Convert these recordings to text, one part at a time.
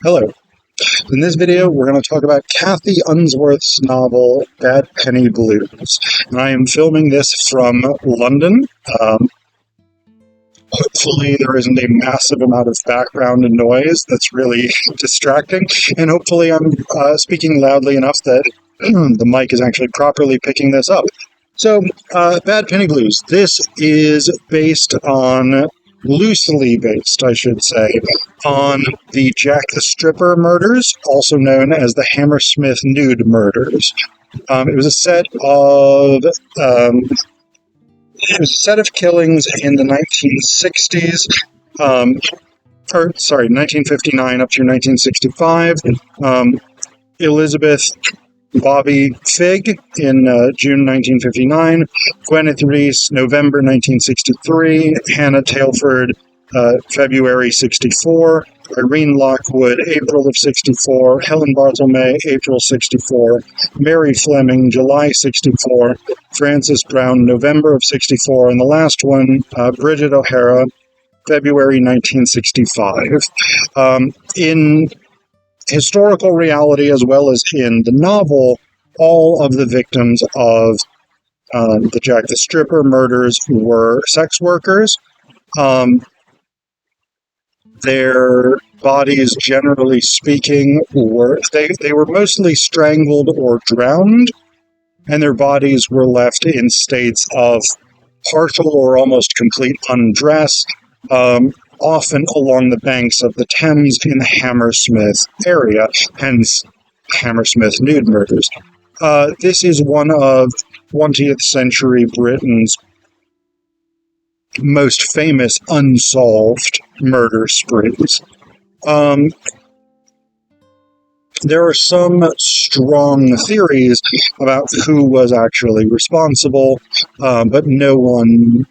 Hello. In this video, we're going to talk about Cathi Unsworth's novel, Bad Penny Blues. And I am filming this from London. Hopefully there isn't a massive amount of background and noise that's really distracting. And hopefully I'm speaking loudly enough that the mic is actually properly picking this up. So, Bad Penny Blues. This is loosely based, I should say, on the Jack the Stripper murders, also known as the Hammersmith Nude murders. It was a set of killings in the 1960s, 1959 up to 1965. Elizabeth Bobby Figg in June 1959, Gwyneth Reese, November 1963, Hannah Tailford, February 64, Irene Lockwood, April of 64, Helen Barthelme, April 64, Mary Fleming, July 64, Frances Brown, November of 64, and the last one, Bridget O'Hara, February 1965. In historical reality, as well as in the novel, all of the victims of the Jack the Stripper murders were sex workers. Their bodies, generally speaking, were mostly strangled or drowned, and their bodies were left in states of partial or almost complete undress, often along the banks of the Thames in the Hammersmith area, hence Hammersmith Nude murders. This is one of 20th century Britain's most famous unsolved murder sprees. There are some strong theories about who was actually responsible, but no one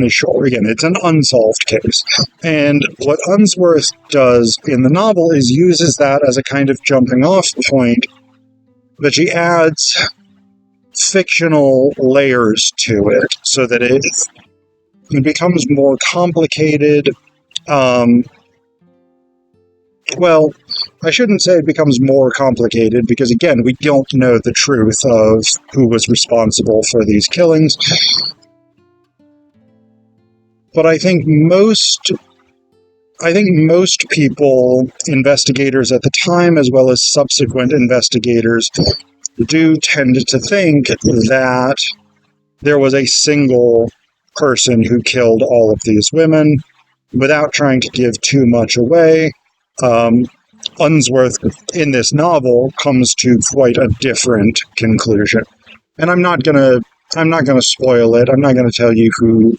is sure. Again, it's an unsolved case. And what Unsworth does in the novel is uses that as a kind of jumping off point, but she adds fictional layers to it so that it becomes more complicated. Well, I shouldn't say it becomes more complicated because, again, we don't know the truth of who was responsible for these killings. But I think most people, investigators at the time, as well as subsequent investigators, do tend to think that there was a single person who killed all of these women. Without trying to give too much away, Unsworth, in this novel, comes to quite a different conclusion. And I'm not gonna spoil it. I'm not gonna tell you who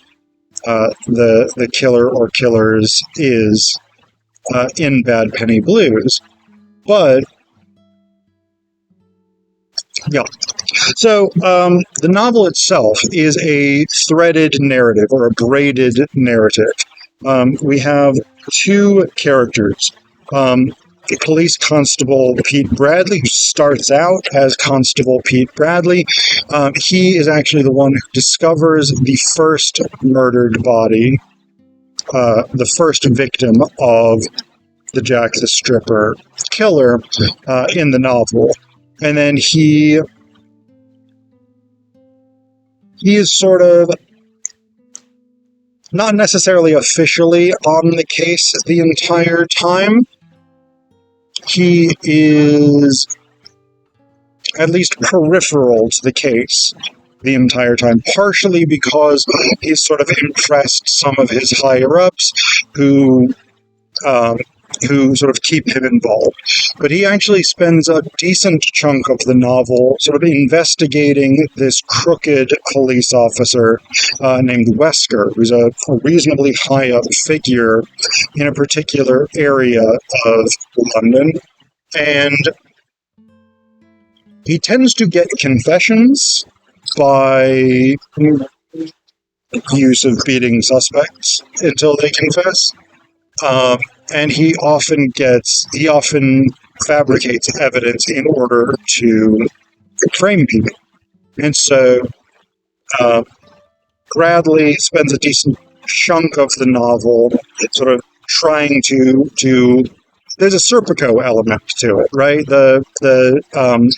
the killer or killers is in Bad Penny Blues. But, yeah. So, the novel itself is a threaded narrative, or a braided narrative. We have two characters. Police Constable Pete Bradley, who starts out as Constable Pete Bradley. He is actually the one who discovers the first murdered body, the first victim of the Jack the Stripper killer in the novel. And then he is sort of not necessarily officially on the case the entire time. He is at least peripheral to the case the entire time, partially because he's sort of impressed some of his higher-ups who sort of keep him involved. But he actually spends a decent chunk of the novel sort of investigating this crooked police officer named Wesker, who's a reasonably high-up figure in a particular area of London. And he tends to get confessions by use of beating suspects until they confess. And he often fabricates evidence in order to frame people. And so Bradley spends a decent chunk of the novel sort of trying to there's a Serpico element to it, right? The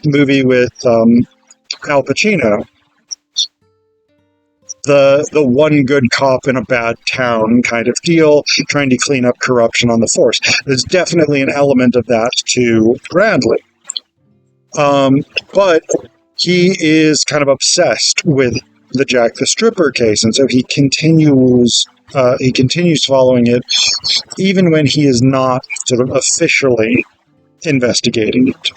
movie with Al Pacino, the one good cop in a bad town kind of deal, trying to clean up corruption on the force. There's definitely an element of that to Bradley. But he is kind of obsessed with the Jack the Stripper case, and so he continues following it, even when he is not sort of officially investigating it.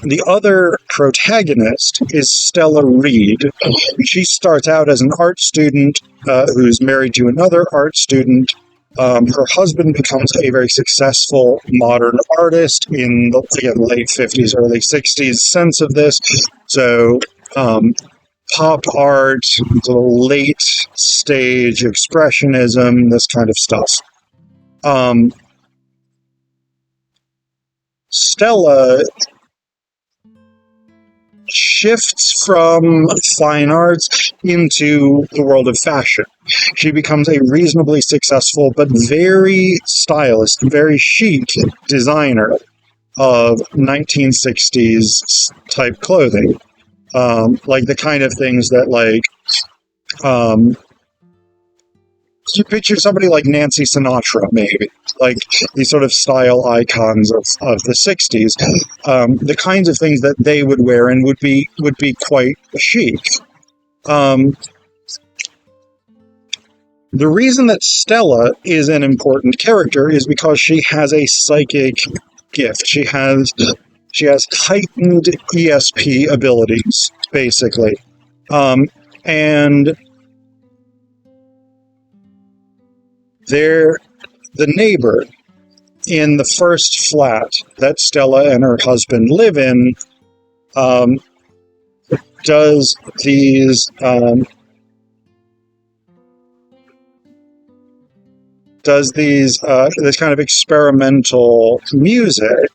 The other protagonist is Stella Reed. She starts out as an art student who's married to another art student. Her husband becomes a very successful modern artist in the late 50s, early 60s sense of this. So pop art, sort of late stage expressionism, this kind of stuff. Stella shifts from fine arts into the world of fashion. She becomes a reasonably successful but very stylish, very chic designer of 1960s type clothing. Like the kind of things that, like, you picture somebody like Nancy Sinatra, maybe, like these sort of style icons of the 60s, the kinds of things that they would wear and would be quite chic. The reason that Stella is an important character is because she has a psychic gift. She has heightened ESP abilities, basically. And the neighbor in the first flat that Stella and her husband live in does these this kind of experimental music,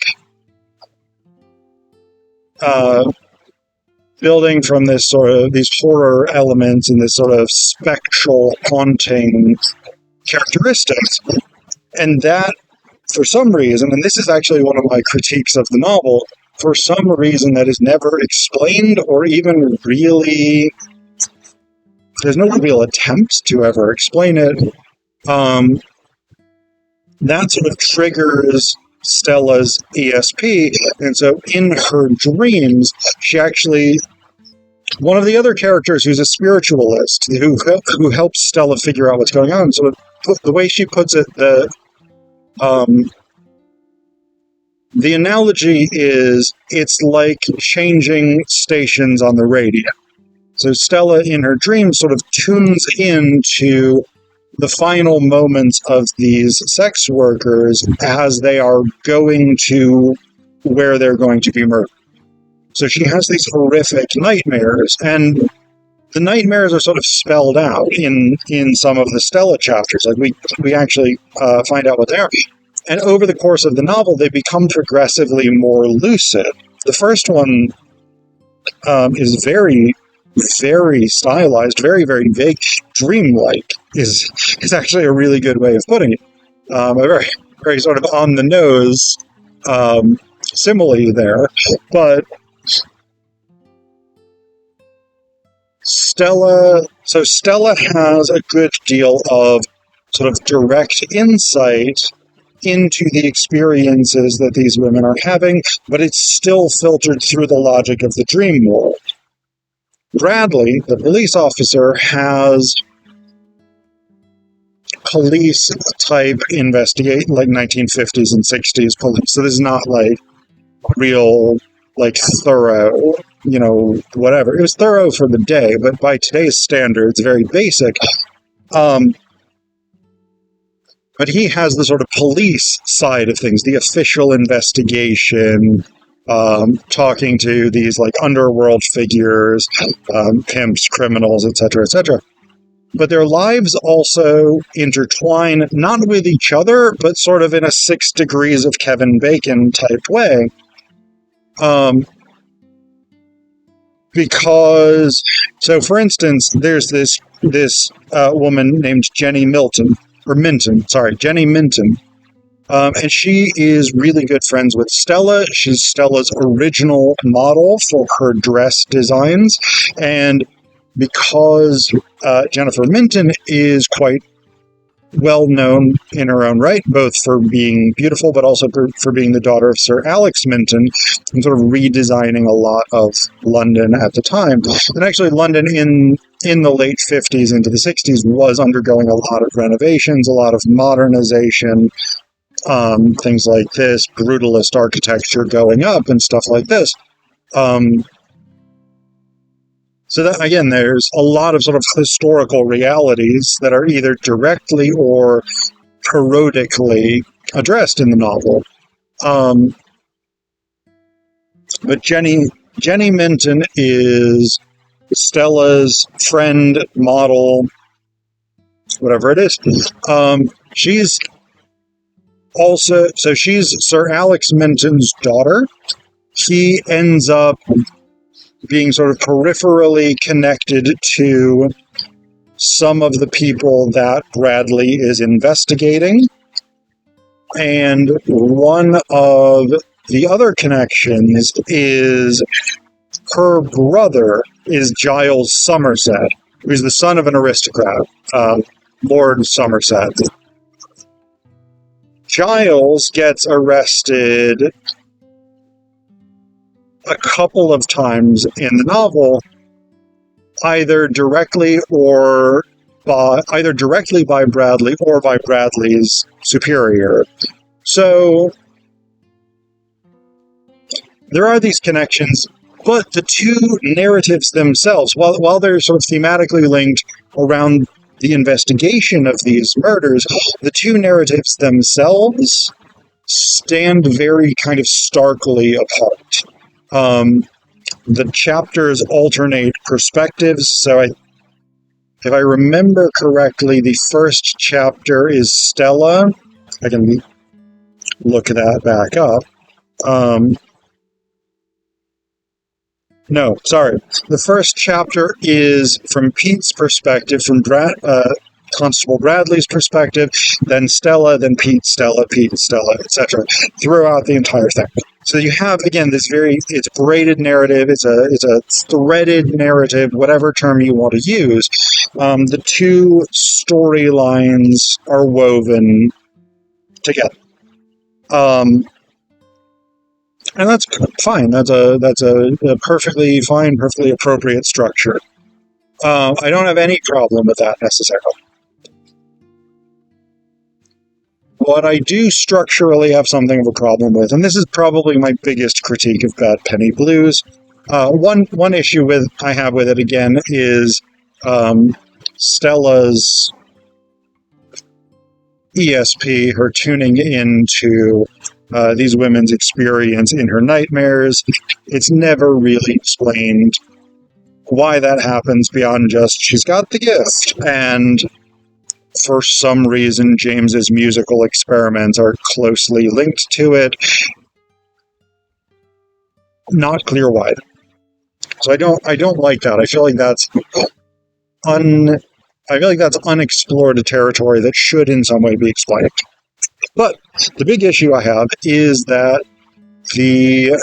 building from this sort of these horror elements and this sort of spectral, haunting characteristics. And that, for some reason, and this is actually one of my critiques of the novel, for some reason that is never explained or even really, there's no real attempt to ever explain it, that sort of triggers Stella's ESP. And so in her dreams, she actually, one of the other characters who's a spiritualist who helps Stella figure out what's going on, so the way she puts it, the analogy is it's like changing stations on the radio. So Stella in her dreams sort of tunes into the final moments of these sex workers as they are going to where they're going to be murdered. So she has these horrific nightmares, and the nightmares are sort of spelled out in some of the Stella chapters. Like we actually find out what they are. And over the course of the novel, they become progressively more lucid. The first one is very, very stylized, very, very vague. Dreamlike is actually a really good way of putting it. A very, very sort of on the nose simile there, but Stella has a good deal of sort of direct insight into the experiences that these women are having, but it's still filtered through the logic of the dream world. Bradley, the police officer, has police-type investigate, like 1950s and 60s police. So this is not like real, like thorough, whatever. It was thorough for the day, but by today's standards, very basic. But he has the sort of police side of things, the official investigation, talking to these like underworld figures, pimps, criminals, etc., etc. But their lives also intertwine, not with each other, but sort of in a 6 Degrees of Kevin Bacon type way. Because, so for instance, there's this woman named Jenny Minton, And she is really good friends with Stella. She's Stella's original model for her dress designs. And because Jennifer Minton is quite well known in her own right, both for being beautiful, but also for being the daughter of Sir Alex Minton, and sort of redesigning a lot of London at the time. And actually, London in the late 50s into the 60s was undergoing a lot of renovations, a lot of modernization, things like this, brutalist architecture going up and stuff like this. So that, again, there's a lot of sort of historical realities that are either directly or parodically addressed in the novel. But Jenny Minton is Stella's friend, model, whatever it is. She's Sir Alex Minton's daughter. He ends up being sort of peripherally connected to some of the people that Bradley is investigating. And one of the other connections is her brother is Giles Somerset, who's the son of an aristocrat, Lord Somerset. Giles gets arrested a couple of times in the novel, either directly by Bradley or by Bradley's superior. So there are these connections, but the two narratives themselves, while they're sort of thematically linked around the investigation of these murders, the two narratives themselves stand very kind of starkly apart. The chapters alternate perspectives, so if I remember correctly, the first chapter is Stella. I can look that back up. No, sorry. The first chapter is from Pete's perspective, from Constable Bradley's perspective, then Stella, then Pete, Stella, etc., throughout the entire thing. So you have, again, it's braided narrative, it's a threaded narrative, whatever term you want to use. The two storylines are woven together. And that's fine. That's a perfectly fine, perfectly appropriate structure. I don't have any problem with that necessarily. What I do structurally have something of a problem with, and this is probably my biggest critique of Bad Penny Blues. One issue I have with it again is Stella's ESP, her tuning into these women's experience in her nightmares. It's never really explained why that happens beyond just she's got the gift, and for some reason James's musical experiments are closely linked to it. Not clear why. So I don't like that. I feel like that's unexplored territory that should in some way be explained. But the big issue I have is that the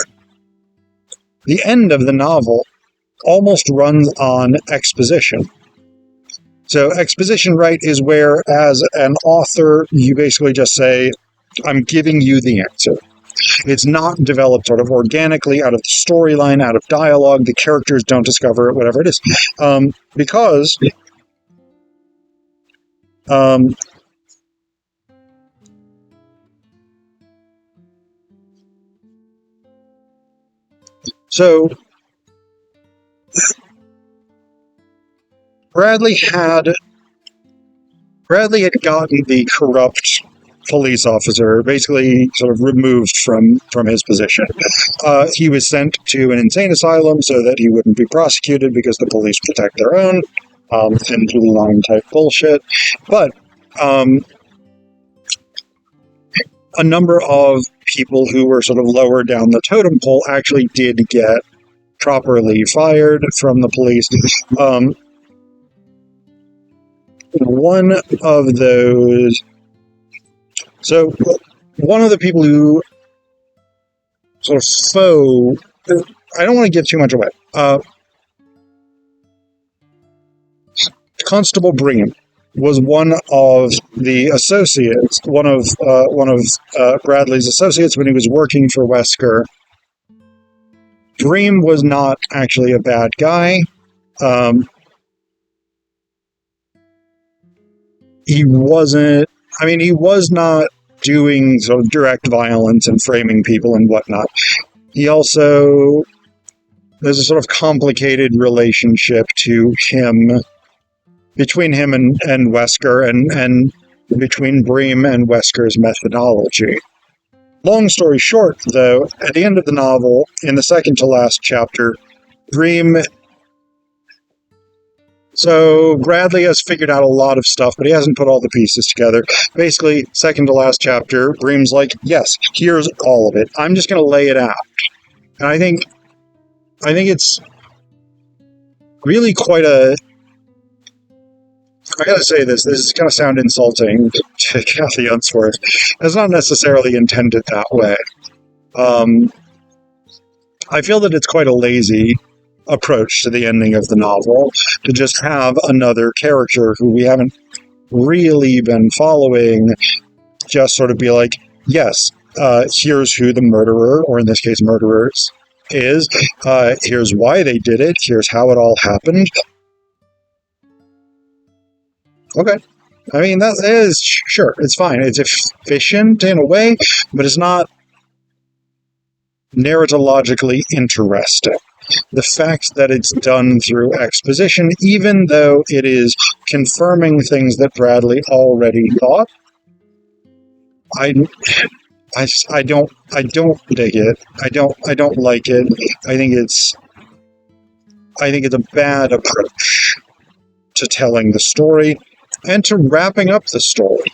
end of the novel almost runs on exposition. So exposition, right, is where, as an author, you basically just say, I'm giving you the answer. It's not developed sort of organically out of the storyline, out of dialogue. The characters don't discover it, whatever it is. So Bradley had gotten the corrupt police officer basically sort of removed from his position. He was sent to an insane asylum so that he wouldn't be prosecuted because the police protect their own, and Blue Line type bullshit. But a number of people who were sort of lower down the totem pole actually did get properly fired from the police. One of those... So, one of the people who sort of I don't want to give too much away. Constable Bream was one of the associates, one of Bradley's associates when he was working for Wesker. Bream was not actually a bad guy. He wasn't. I mean, he was not doing sort of direct violence and framing people and whatnot. He also, there's a sort of complicated relationship to him, between him and Wesker, and between Bream and Wesker's methodology. Long story short, though, at the end of the novel, in the second to last chapter, Bream... So Bradley has figured out a lot of stuff, but he hasn't put all the pieces together. Basically, second to last chapter, Bream's like, yes, here's all of it. I'm just going to lay it out. And I think it's really quite a... I gotta say this is going to sound insulting to Cathi Unsworth. It's not necessarily intended that way. I feel that it's quite a lazy approach to the ending of the novel, to just have another character who we haven't really been following just sort of be like, yes, here's who the murderer, or in this case murderers, is. Here's why they did it. Here's how it all happened. Okay. I mean, that is, sure, it's fine. It's efficient in a way, but it's not narratologically interesting. The fact that it's done through exposition, even though it is confirming things that Bradley already thought, I don't dig it. I don't like it. I think it's a bad approach to telling the story and to wrapping up the story.